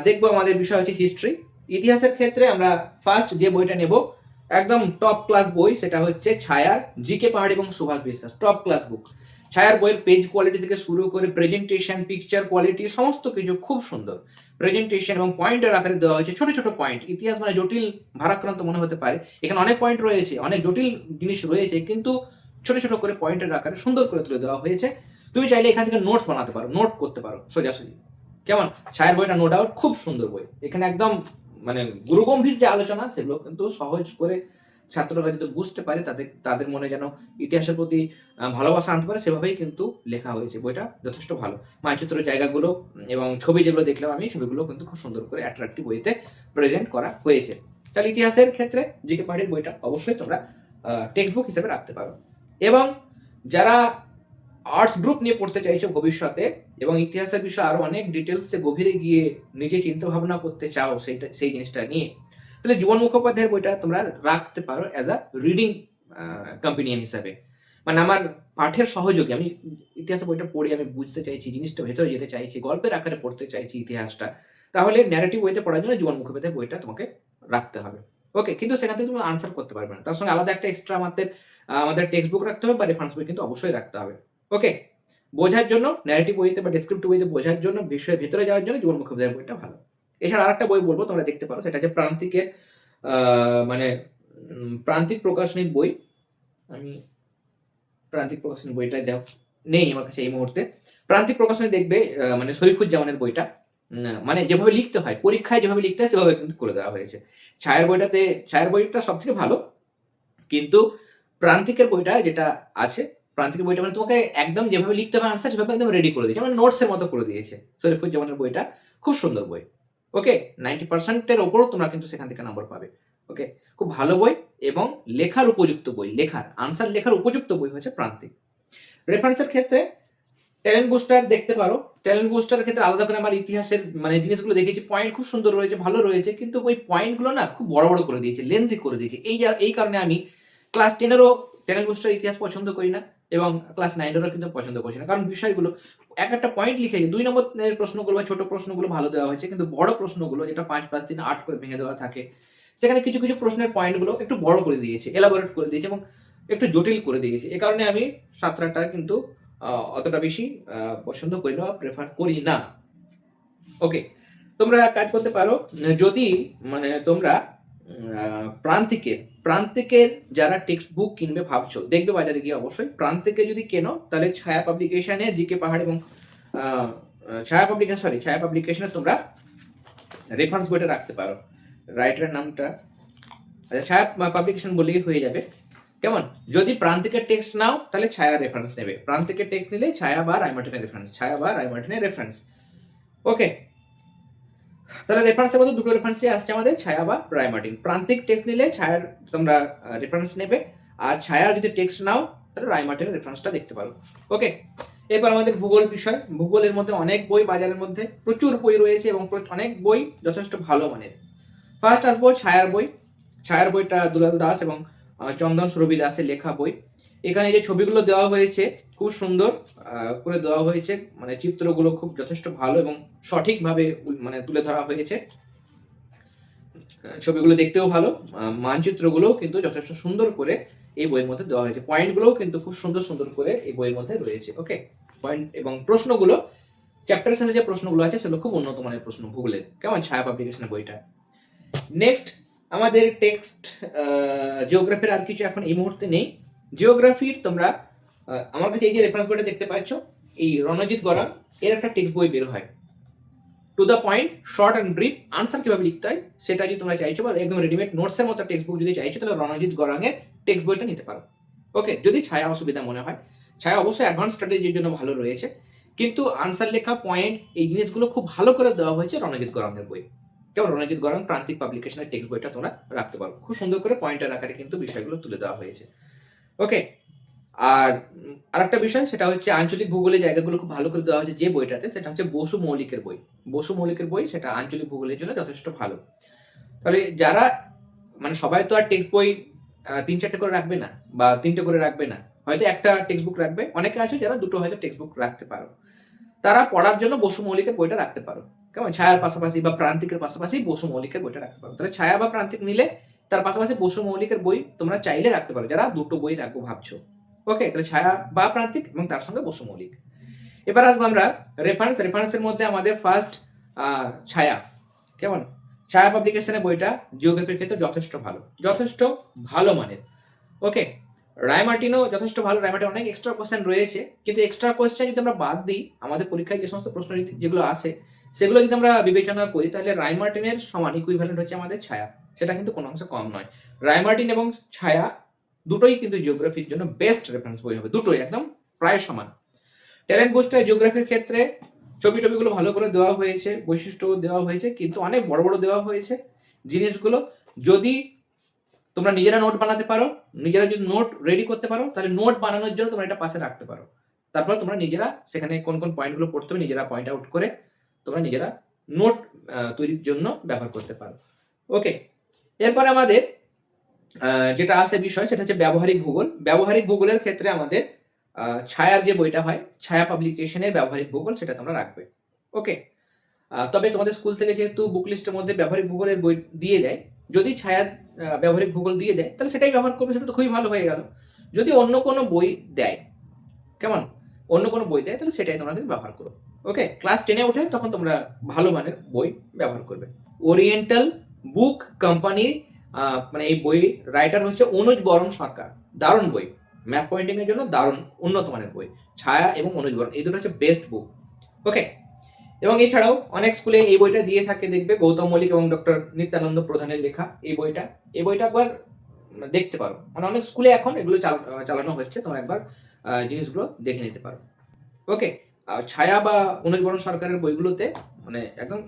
দেখবো আমাদের বিষয় হচ্ছে হিস্ট্রি। ইতিহাসের ক্ষেত্রে আমরা ফার্স্ট যে বইটা নেব, একদম টপ ক্লাস বই, সেটা হচ্ছে ছায়ার জিকে পাহাড় এবং সুভাষ বিশ্বাস, টপ ক্লাস বুক। ছায়ার বইয়ের পেজ কোয়ালিটি থেকে শুরু করে প্রেজেন্টেশন, পিকচার কোয়ালিটি, সমস্ত কিছু খুব সুন্দর। প্রেজেন্টেশন এবং পয়েন্টের আকারে দেওয়া হয়েছে, ছোট ছোট পয়েন্ট। ইতিহাস মানে জটিল ভারাক্রান্ত মনে হতে পারে, এখানে অনেক পয়েন্ট রয়েছে, অনেক জটিল জিনিস রয়েছে, কিন্তু ছোট ছোট করে পয়েন্টের আকারে সুন্দর করে তুলে দেওয়া হয়েছে। তুমি চাইলে এখান থেকে নোটস বানাতে পারো, নোট করতে পারো সোজাসুজি, কেমন। ছায়ের বইটা নো ডাউট খুব সুন্দর বই। এখানে একদম মানে গুরুগম্ভীর যে আলোচনা, সেগুলো কিন্তু সহজ করে ছাত্ররা যদি বুঝতে পারে, তাদের মনে যেন ইতিহাসের প্রতি ভালোবাসা আনতে পারে, সেভাবেই কিন্তু লেখা হয়েছে। বইটা যথেষ্ট ভালো। মানচিত্র জায়গাগুলো এবং ছবি যেগুলো দেখলাম আমি, ছবিগুলো কিন্তু খুব সুন্দর করে অ্যাট্রাক্টিভ বইতে প্রেজেন্ট করা হয়েছে। তাহলে ইতিহাসের ক্ষেত্রে জিকে পাহাড়ের বইটা অবশ্যই তোমরা টেক্সট বুক হিসেবে রাখতে পারো। এবং যারা আর্টস গ্রুপ নিয়ে পড়তে চাইছো ভবিষ্যতে এবং ইতিহাসের বিষয়ে আরো অনেক ডিটেলসে গভীরে গিয়ে নিজে চিন্তা ভাবনা করতে চাও সেই জিনিসটা নিয়ে, তাহলে জীবন মুখোপাধ্যায়ের বইটা তোমরা রাখতে পারো অ্যাজ আ রিডিং কম্পেনিয়ন হিসাবে। মানে আমার পাঠের সহযোগী, আমি ইতিহাসের বইটা পড়ে আমি বুঝতে চাইছি, জিনিসটা ভেতরে যেতে চাইছি, গল্পের আকারে পড়তে চাইছি ইতিহাসটা, তাহলে ন্যারেটিভ বইতে পড়ার জন্য জীবন মুখোপাধ্যায়ের বইটা তোমাকে রাখতে হবে। ওকে, কিন্তু সেখান থেকে তুমি আনসার করতে পারবে না, তার সঙ্গে আলাদা একটা এক্সট্রা আমাদের টেক্সট বুক রাখতে হবে বা রেফারেন্স বই কিন্তু অবশ্যই রাখতে হবে। ওকে, বোঝার জন্য ন্যারেটিভ বইতে বা ডেসক্রিপটিভ বইতে বোঝার জন্য, বিষয়ের ভেতরে যাওয়ার জন্য জীবন মুখোপাধ্যায়ের বইটা ভালো। এছাড়া আরেকটা বই বলবো, তোমরা দেখতে পারো, সেটা হচ্ছে প্রান্তিকের মানে প্রান্তিক প্রকাশনীর বই। আমি প্রান্তিক প্রকাশনী বইটা যা নেই আমার কাছে এই মুহূর্তে। প্রান্তিক প্রকাশনী দেখবে মানে শরীফুজ্জামানের বইটা, মানে যেভাবে লিখতে হয়, পরীক্ষায় যেভাবে লিখতে হয় সেভাবে কিন্তু করে দেওয়া হয়েছে। ছায়ের বইটা সব থেকে ভালো, কিন্তু প্রান্তিকের বইটা যেটা আছে, প্রান্তিকের বইটা মানে তোমাকে একদম যেভাবে লিখতে হবে আনসার, সেভাবে একদম রেডি করে দিয়েছে, মানে নোটসের মতো করে দিয়েছে। শরীফুজ্জামানের বইটা খুব সুন্দর বই। ওকে, 90%-এর ওপরও তোমরা কিন্তু সেখান থেকে নম্বর পাবে। ওকে, খুব ভালো বই এবং লেখার উপযুক্ত বই, লেখার আনসার লেখার উপযুক্ত বই হচ্ছে প্রান্তিক। রেফারেন্সের ক্ষেত্রে ট্যালেন্ট বুস্টার দেখতে পারো। ট্যালেন্ট বুস্টারের ক্ষেত্রে আলাদা করে আমার ইতিহাসের মানে জিনিসগুলো দেখেছি, পয়েন্ট খুব সুন্দর রয়েছে, ভালো রয়েছে, কিন্তু ওই পয়েন্টগুলো না খুব বড় বড় করে দিয়েছে, লেন্থি করে দিয়েছে। এই কারণে আমি ক্লাস 10-এরও ট্যালেন্ট বুস্টার ইতিহাস পছন্দ করি না এবং ক্লাস 9-এরও কিন্তু পছন্দ করছি না, কারণ বিষয়গুলো একটা পয়েন্ট লিখেছে, 2 নম্বরের প্রশ্নগুলো বা ছোট প্রশ্নগুলো ভালো দেওয়া হয়েছে, কিন্তু বড় প্রশ্নগুলো যেটা 5, 5, 3, 8 করে ভেঙে দেওয়া থাকে, সেখানে কিছু কিছু প্রশ্নের পয়েন্টগুলো একটু বড় করে দিয়েছে, এলাবোরেট করে দিয়েছে এবং একটু জটিল করে দিয়েছে। এ কারণে আমি সাঁতরাটা কিন্তু অতটা বেশি পছন্দ করি না, প্রেফার করি না। ওকে, তোমরা কাজ করতে পারো, যদি মানে তোমরা প্রান্তিকের যারা টেক্সট বুক কিনবে ভাবছো, দেখবে বাজারে গিয়ে অবশ্যই প্রান্তিকে যদি কেনো, তাহলে ছায়া পাবলিকেশনে জিকে পাহাড় এবং ছায়া পাবলিকেশনে তোমরা রেফারেন্স বইটা রাখতে পারো। রাইটারের নামটা আচ্ছা, ছায়া পাবলিকেশন বললেই হয়ে যাবে, কেমন। যদি প্রান্তিকের টেক্সট নাও তাহলে ছায়া রেফারেন্স নেবে, প্রান্তিকের টেক্সট নিলে ছায়া বা রায়মার্টিনের রেফারেন্স। ওকে, তাহলে রেফারেন্সের মধ্যে দুটো রেফারেন্সই আসছে আমাদের, ছায়া বা রায়মার্টিন। প্রান্তিক টেক্সট নিলে ছায়ার তোমরা রেফারেন্স নেবে, আর ছায়ার যদি টেক্সট নাও তাহলে রায়মার্টিনের রেফারেন্সটা দেখতে পারো। ওকে, এরপর আমাদের ভূগোল বিষয়। ভূগোলের মধ্যে অনেক বই বাজারের মধ্যে, প্রচুর বই রয়েছে এবং অনেক বই যথেষ্ট ভালো মানের। ফার্স্ট আসবো ছায়ার বই। ছায়ার বইটা দুলাল দাস এবং চন্দন সুরভি দাসের লেখা বই। এখানে যে ছবিগুলো দেওয়া হয়েছে খুব সুন্দর করে দেওয়া হয়েছে, মানে চিত্রগুলো খুব যথেষ্ট ভালো এবং সঠিকভাবে মানে তুলে ধরা হয়েছে। ছবিগুলো দেখতেও ভালো, মানচিত্রগুলোও কিন্তু যথেষ্ট সুন্দর করে এই বইয়ের মধ্যে দেওয়া হয়েছে, পয়েন্টগুলোও কিন্তু খুব সুন্দর সুন্দর করে এই বইয়ের মধ্যে রয়েছে। ওকে, পয়েন্ট এবং প্রশ্নগুলো চ্যাপ্টার শেষে যে প্রশ্নগুলো আছে সেগুলো খুব উন্নত মানের প্রশ্ন ভূগোলের, কেমন, ছায়া পাবলিকেশনের বইটা। নেক্সট আমাদের টেক্সট জিওগ্রাফির আর কিছু এখন এই মুহূর্তে নেই। জিওগ্রাফির তোমরা আমার কাছে এই যে রেফারেন্স বইটা দেখতে পাচ্ছ, এই রণজিৎ গড়ান এর একটা টেক্সট বই বের হয়, to the point, short and brief, answer কিভাবে লিখতে হয় সেটা যদি তোমরা চাইছো, বা একদম রেডিমেড নোটসের মতো টেক্সট বুক যদি চাইছো, তাহলে রণজিৎ গড়াঙের টেক্সট বইটা নিতে পারো। ওকে, যদি ছায়া অসুবিধা মনে হয়, ছায়া অবশ্যই অ্যাডভান্স স্ট্র্যাটেজির জন্য ভালো রয়েছে, কিন্তু আনসার লেখা, পয়েন্ট, এই জিনিসগুলো খুব ভালো করে দেওয়া হয়েছে রণজিৎ গড়াঙের বই। কেমন, রণজিৎ গড়াং প্রান্তিক পাবলিকেশনের টেক্সট বইটা তোমরা রাখতে পারো, খুব সুন্দর করে পয়েন্টের আকারে কিন্তু বিষয়গুলো তুলে দেওয়া হয়েছে। ওকে, আর আরেকটা বিষয় সেটা হচ্ছে আঞ্চলিক ভূগোলের জায়গাগুলো খুব ভালো করে দেওয়া হয়েছে যে বইটাতে, সেটা হচ্ছে বসু মৌলিকের বই। বসু মৌলিকের বই সেটা আঞ্চলিক ভূগোলের জন্য যথেষ্ট ভালো। তাহলে যারা, মানে সবাই তো আর টেক্সট বই 3-4টে করে রাখবে না, বা 3টে করে রাখবে না, হয়তো একটা টেক্সট বুক রাখবে, অনেকে আছে যারা দুটো হয়তো টেক্সট বুক রাখতে পারো, তারা পড়ার জন্য বসু মৌলিকের বইটা রাখতে পারো। কেমন, ছায়ার পাশাপাশি বা প্রান্তিকের পাশাপাশি বসু মৌলিকের বইটা রাখতে পারো। তাহলে ছায়া বা প্রান্তিক নিলে তার পাশাপাশি বসু মৌলিকের বই তোমরা চাইলে রাখতে পারো, যারা দুটো বই রাখবো ভাবছো। ওকে, তাহলে ছায়া বা প্রান্তিক এবং তার সঙ্গে বসু মৌলিক। এবার আসবো আমরা রেফারেন্সের মধ্যে আমাদের ফার্স্ট ছায়া। কেমন, ছায়া পাবলিকেশনের বইটা জিওগ্রাফির ক্ষেত্রে যথেষ্ট ভালো মানের। ওকে, রায়মার্টিনও যথেষ্ট ভালো, রায়মার্টিন অনেক এক্সট্রা কোশ্চেন রয়েছে, কিন্তু এক্সট্রা কোশ্চেন যদি আমরা বাদ দিই, আমাদের পরীক্ষায় যে সমস্ত প্রশ্ন যেগুলো আসে সেগুলো যদি আমরা বিবেচনা করি, তাহলে রায়মার্টিনের সমান ইকুইভ্যালেন্ট হচ্ছে আমাদের ছায়া, সেটা কিন্তু কোনো অংশে কম নয়। রায়মার্টিন এবং ছায়া দুটোই কিন্তু জিওগ্রাফির জন্য বেস্ট রেফারেন্স বই হবে, দুটোই একদম প্রায় সমান। ট্যালেন্ট বুস্টার জিওগ্রাফির ক্ষেত্রে ছবিগুলো ভালো করে দেওয়া হয়েছে, বৈশিষ্ট্য দেওয়া হয়েছে, কিন্তু অনেক বড় বড় দেওয়া হয়েছে জিনিসগুলো। যদি তোমরা নিজেরা নোট বানাতে পারো, নিজেরা যদি নোট রেডি করতে পারো, তাহলে নোট বানানোর জন্য তোমরা এটা পাশে রাখতে পারো। তারপর তোমরা নিজেরা সেখানে কোন কোন পয়েন্টগুলো পড়তে হবে নিজেরা পয়েন্ট আউট করে তোমরা নিজেরা নোট তৈরির জন্য ব্যবহার করতে পারো। ওকে, এরপরে আমাদের যেটা আছে বিষয় সেটা হচ্ছে ব্যবহারিক ভূগোল। ব্যবহারিক ভূগোলের ক্ষেত্রে আমাদের ছায়ার যে বইটা হয়, ছায়া পাবলিকেশনের ব্যবহারিক ভূগোল, সেটা তোমরা রাখবে। ওকে, তবে তোমাদের স্কুল থেকে যেহেতু বুক লিস্টের মধ্যে ব্যবহারিক ভূগোলের বই দিয়ে দেয়, যদি ছায়ার ব্যবহারিক ভূগোল দিয়ে দেয় তাহলে সেটাই ব্যবহার করবে, সেটা তো খুবই ভালো হয়ে গেল। যদি অন্য কোনো বই দেয়, কেমন, অন্য কোনো বই দেয়, তাহলে সেটাই তোমরা কিন্তু ব্যবহার করো। ওকে, ক্লাস 10-এ উঠে তখন তোমরা ভালো মানের বই ব্যবহার করবে। ওরিয়েন্টাল বুক কোম্পানি, মানে এই বই রাইটার হচ্ছে অনুজ বরণ সরকার, দারুণ বই, ম্যাপ পয়েন্টিং এর জন্য দারুণ উন্নত মানের বই। ছায়া এবং অনুজ বরণ এই দুটো হচ্ছে বেস্ট বুক। ওকে, এবং এছাড়াও অনেক স্কুলে এই বইটা দিয়ে থাকে, দেখবে গৌতম মল্লিক এবং ডক্টর নিত্যানন্দ প্রধানের লেখা এই বইটা একবার দেখতে পারো, মানে অনেক স্কুলে এখন এগুলো চালানো হচ্ছে, তোমরা একবার জিনিসগুলো দেখে নিতে পারো। ওকে, ছায়া বা অনুজ বরণ সরকারের বইগুলোতে মানে একদম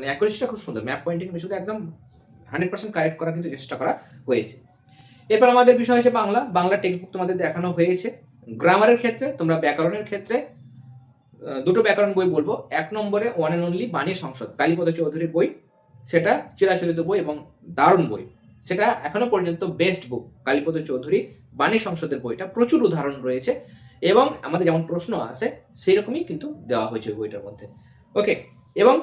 অ্যাকুরেসিটা খুব সুন্দর, ম্যাপ পয়েন্টিং বিষয়টা একদম 100% কারেক্ট করার কিন্তু চেষ্টা করা হয়েছে। এরপর আমাদের বিষয় হচ্ছে বাংলা টেক্সট বুক তোমাদের দেখানো হয়েছে। গ্রামারের ক্ষেত্রে তোমরা ব্যাকরণের ক্ষেত্রে দুটো ব্যাকরণ বই বলবো। 1 নম্বরে ওয়ান অ্যান্ড অনলি বাণী সংসদ, কালীপদ চৌধুরীর বই, সেটা চিরাচরিত বই এবং দারুণ বই, সেটা এখনো পর্যন্ত বেস্ট বুক। কালীপদ চৌধুরী বাণী সংসদের বইটা প্রচুর উদাহরণ রয়েছে, এবং আমাদের যেমন প্রশ্ন আসে সেই রকমই কিন্তু দেওয়া হয়েছে ওই বইটার মধ্যে। ওকে, এবং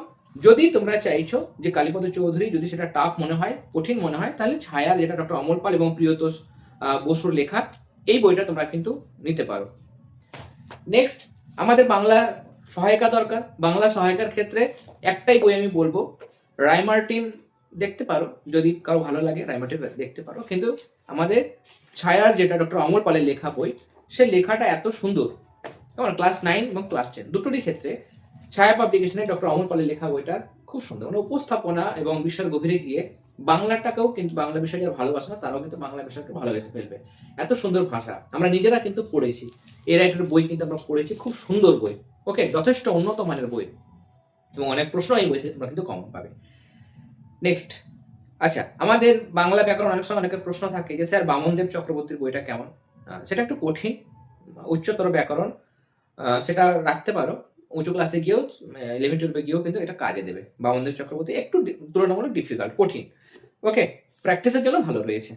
যদি তোমরা চাইছো যে কালীপদ চৌধুরী যদি সেটা টাফ মনে হয়, কঠিন মনে হয়, তাহলে ছায়ার যেটা ডক্টর অমল পাল এবং প্রিয়তোষ বসুর লেখা, এই বইটা তোমরা কিন্তু নিতে পারো। নেক্সট আমাদের বাংলা সহায়িকা দরকার। বাংলা সহায়িকার ক্ষেত্রে একটাই বই আমি বলবো, রায়মার্টিন দেখতে পারো, যদি কারো ভালো লাগে রায়মার্টিন দেখতে পারো, কিন্তু আমাদের ছায়ার যেটা ডক্টর অমর পালের লেখা বই, সে লেখাটা এত সুন্দর, কেমন, ক্লাস 9 এবং ক্লাস 10 দুটোরই ক্ষেত্রে ছায়া পাবলিকেশনে ডক্টর অমর পালের লেখা বইটা খুব সুন্দর, মানে উপস্থাপনা এবং বিষয়ের গভীরে গিয়ে বাংলাটাকেও কিন্তু, বাংলা বিষয় যারা ভালোবাসে না তারাও কিন্তু বাংলা বিষয়কে ভালোবেসে ফেলবে। এত সুন্দর ভাষা, আমরা নিজেরা কিন্তু পড়েছি, এই রাইটারের বই কিন্তু আমরা পড়েছি, খুব সুন্দর বই। ওকে, যথেষ্ট উন্নত মানের বই, এবং অনেক প্রশ্ন এই বই থেকে তোমরা কিন্তু কমন পাবে। নেক্সট, আচ্ছা, আমাদের বাংলা ব্যাকরণ অনেক সময় অনেকের প্রশ্ন থাকে যে স্যার বামনদেব চক্রবর্তীর বইটা কেমন। সেটা একটু কঠিন, উচ্চতর ব্যাকরণ, সেটা রাখতে পারো, উঁচু ক্লাসে গিয়েও 11-12 গিয়েও কিন্তু এটা কাজে দেবে। বামনদেব চক্রবর্তী একটু তুলনামূলক ডিফিকাল্ট, কঠিন। ওকে, প্র্যাকটিসের জন্য ভালো রয়েছে।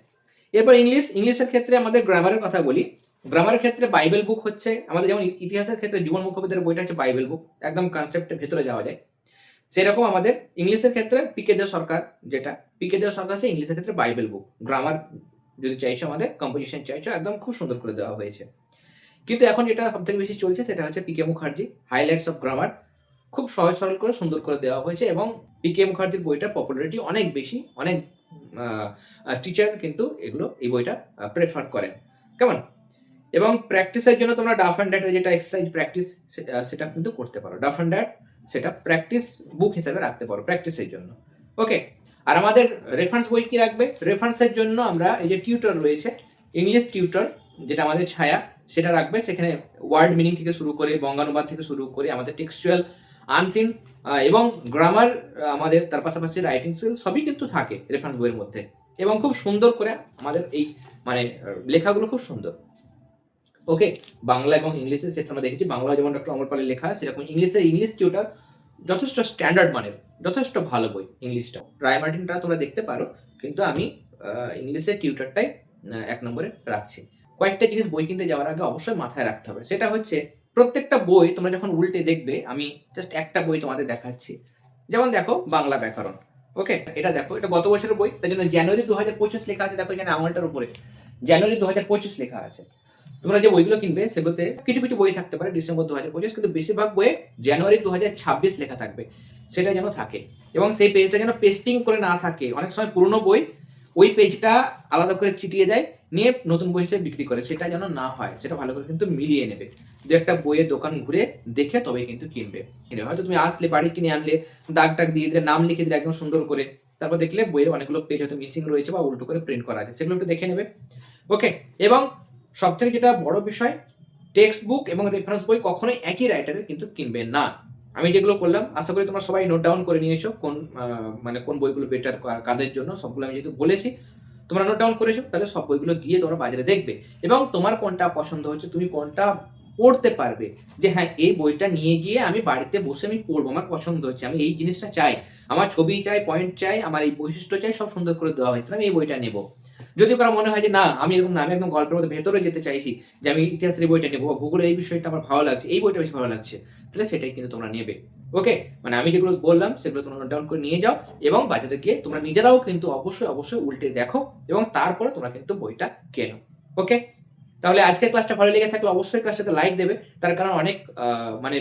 এরপর ইংলিশের ক্ষেত্রে আমাদের গ্রামারের কথা বলি। গ্রামারের ক্ষেত্রে বাইবেল বুক হচ্ছে আমাদের, যেমন ইতিহাসের ক্ষেত্রে জীবন মুখোপাধ্যায়ের বইটা হচ্ছে বাইবেল বুক, একদম কনসেপ্টের ভেতরে যাওয়া যায়। সেরকম আমাদের ইংলিশের ক্ষেত্রে পিকে দেব সরকার, যেটা পিকে দেব সরকার আছে ইংলিশের ক্ষেত্রে বাইবেল বুক। গ্রামার যদি চাইছো, আমাদের কম্পোজিশন চাইছো, একদম খুব সুন্দর করে দেওয়া হয়েছে। কিন্তু এখন যেটা সব থেকে বেশি চলছে সেটা হচ্ছে পিকে মুখার্জি হাইলাইটস অফ গ্রামার, খুব সহজ সরল করে সুন্দর করে দেওয়া হয়েছে এবং পিকে মুখার্জির বইটার পপুলারিটি অনেক বেশি, অনেক টিচার কিন্তু এই বইটা প্রেফার করেন। কেমন? এবং প্র্যাকটিসের জন্য তোমরা ডাফ অ্যান্ড ড্যাটের যেটা এক্সারসাইজ প্র্যাকটিস সেটা কিন্তু করতে পারো। ডাফ অ্যান্ড ড্যাট সেটা প্র্যাকটিস বুক হিসেবে রাখতে পারো প্র্যাকটিসের জন্য। ওকে, আর আমাদের রেফারেন্স বই কি রাখবে? রেফারেন্সের জন্য আমরা এই যে টিউটর রয়েছে, ইংলিশ টিউটর যেটা আমাদের ছায়া, সেটা রাখবে। সেখানে ওয়ার্ড মিনিং থেকে শুরু করে, বঙ্গানুবাদ থেকে শুরু করে, আমাদের টেক্সচুয়াল, আনসিন এবং গ্রামার, আমাদের তার পাশাপাশি রাইটিং স্কিল সবই কিন্তু থাকে রেফারেন্স বইয়ের মধ্যে। এবং খুব সুন্দর করে আমাদের এই লেখাগুলো খুব সুন্দর। ওকে, বাংলা এবং ইংলিশের ক্ষেত্রে আমরা দেখেছি, বাংলা যেমন ডক্টর অমর পালের লেখা, সেরকম ইংলিশ টিউটর যথেষ্ট স্ট্যান্ডার্ড মানের, যথেষ্ট ভালো বই ইংলিশটা। রায় মার্টিনটা তোমরা দেখতে পারো, কিন্তু আমি ইংলিশের টিউটরটাই 1 নম্বরে রাখছি। কয়েকটা জিনিস বই কিনতে যাওয়ার আগে অবশ্যই মাথায় রাখতে হবে, সেটা হচ্ছে প্রত্যেকটা বই তোমরা যখন উল্টে দেখবে, আমি জাস্ট একটা বই তোমাদের দেখাচ্ছি। যেমন দেখো বাংলা ব্যাকরণ, ওকে, এটা দেখো, এটা গত বছরের বই, তার জন্য জানুয়ারি 2025 লেখা আছে। দেখো এখানে আমলটার উপরে জানুয়ারি 2025 লেখা আছে। তোমরা যে বইগুলো কিনবে সেগুলোতে কিছু কিছু বই থাকতে পারে ডিসেম্বর 2025, কিন্তু বেশিরভাগ বইয়ে জানুয়ারি 2026 লেখা থাকবে, সেটা যেন থাকে। এবং সেই পেজটা যেন পেস্টিং করে না থাকে। অনেক সময় পুরনো বই ওই পেজটা আলাদা করে চিটিয়ে দেয়, নিয়ে নতুন বই হিসেবে বিক্রি করে, সেটা যেন না হয়। সেটা ভালো করে কিন্তু মিলিয়ে নেবে। দু একটা বইয়ের দোকান ঘুরে দেখে তবে কিন্তু কিনবে। হয়তো তুমি আসলে বাড়ি কিনে আনলে, দাগ টাগ দিয়ে দিলে, নাম লিখে দিলে একদম সুন্দর করে, তারপর দেখলে বইয়ের অনেকগুলো পেজ হয়তো মিসিং রয়েছে বা উল্টো করে প্রিন্ট করা আছে, সেগুলো একটু দেখে নেবে। ওকে, এবং সবথেকে যেটা বড় বিষয়, টেক্সট বুক এবং রেফারেন্স বই কখনোই একই রাইটারের কিন্তু কিনবে না। আমি যেগুলো করলাম আশা করি তোমরা সবাই নোট ডাউন করে নিয়েছো, কোন বইগুলো বেটার কাদের জন্য, সবগুলো আমি যেহেতু বলেছি তোমরা নোট ডাউন করেছো, তাহলে সব বইগুলো গিয়ে তোমরা বাজারে দেখবে এবং তোমার কোনটা পছন্দ হচ্ছে, তুমি কোনটা পড়তে পারবে, যে হ্যাঁ এই বইটা নিয়ে গিয়ে আমি বাড়িতে বসে আমি পড়বো, আমার পছন্দ হচ্ছে, আমি এই জিনিসটা চাই, আমার ছবি চাই, পয়েন্ট চাই, আমার এই বৈশিষ্ট্য চাই, সব সুন্দর করে দেওয়া হয়েছে, আমি এই বইটা নেবো। যদি কারো মনে হয় যে না আমি এরকম না, আমি একদম গল্পের মধ্যে ভেতরে যেতে চাইছি, যে আমি ইতিহাসের এই বইটা নেবো, ভূগোলের এই বিষয়টা আমার ভালো লাগছে, এই বইটা বেশি ভালো লাগছে, তাহলে সেটাই কিন্তু তোমরা নেবে। ওকে, আমি যেগুলো বললাম সেগুলো তোমরা নোট ডাউন করে নিয়ে যাও এবং বাজারে গিয়ে তোমরা নিজেরাও কিন্তু অবশ্যই উল্টে দেখো এবং তারপরে তোমরা কিন্তু বইটা কেনো। ওকে, তাহলে আজকের ক্লাসটা ভালো লেগে থাকলে অবশ্যই ক্লাসটাতে লাইক দেবে। তার কারণ অনেক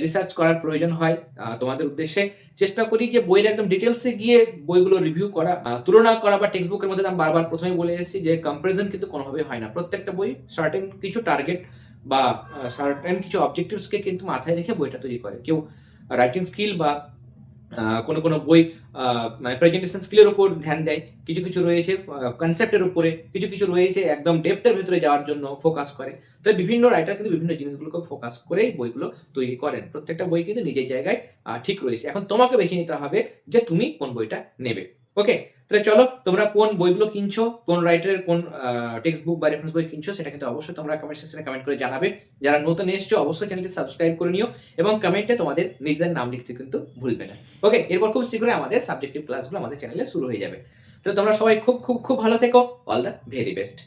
রিসার্চ করার প্রয়োজন হয় তোমাদের উদ্দেশ্যে। চেষ্টা করি যে বইয়ের একদম ডিটেলসে গিয়ে বইগুলো রিভিউ করা, তুলনা করা, বা টেক্সট বুকের মধ্যে আমি বারবার প্রথমেই বলে এসেছি যে কম্পারিজন কিন্তু কোনোভাবেই হয় না। প্রত্যেকটা বই সার্টেন কিছু টার্গেট বা সার্টেন কিছু অবজেক্টিভসকে কিন্তু মাথায় রেখে বইটা তৈরি করে। কেউ রাইটিং স্কিল বা কোনো বই প্রেজেন্টেশন স্কিলের উপর ধ্যান দেয়, কিছু কিছু রয়েছে কনসেপ্টের উপরে, কিছু কিছু রয়েছে একদম ডেপথের ভিতরে যাওয়ার জন্য ফোকাস করে। তো বিভিন্ন রাইটার কিন্তু বিভিন্ন জিনিসগুলোকে ফোকাস করেই বইগুলো তৈরি করেন। প্রত্যেকটা বই কিন্তু নিজের জায়গায় ঠিক রয়েছে। এখন তোমাকে বেছে নিতে হবে যে তুমি কোন বইটা নেবে। ওকে, তাহলে চলো, তোমরা কোন বইগুলো কিনছো, কোন রাইটারের কোন টেক্সট বুক বা রেফারেন্স বই কিনছো, সেটা কিন্তু অবশ্যই তোমরা কমেন্ট সেকশনে কমেন্ট করে জানাবে। যারা নতুন এসেছো অবশ্যই চ্যানেলটি সাবস্ক্রাইব করে নিও এবং কমেন্টে তোমাদের নিজেদের নাম লিখতে কিন্তু ভুলবে না। ওকে, এরপর খুব শীঘ্রই আমাদের সাবজেক্টিভ ক্লাসগুলো আমাদের চ্যানেলে শুরু হয়ে যাবে। তো তোমরা সবাই খুব খুব খুব ভালো থেকো। All the very best.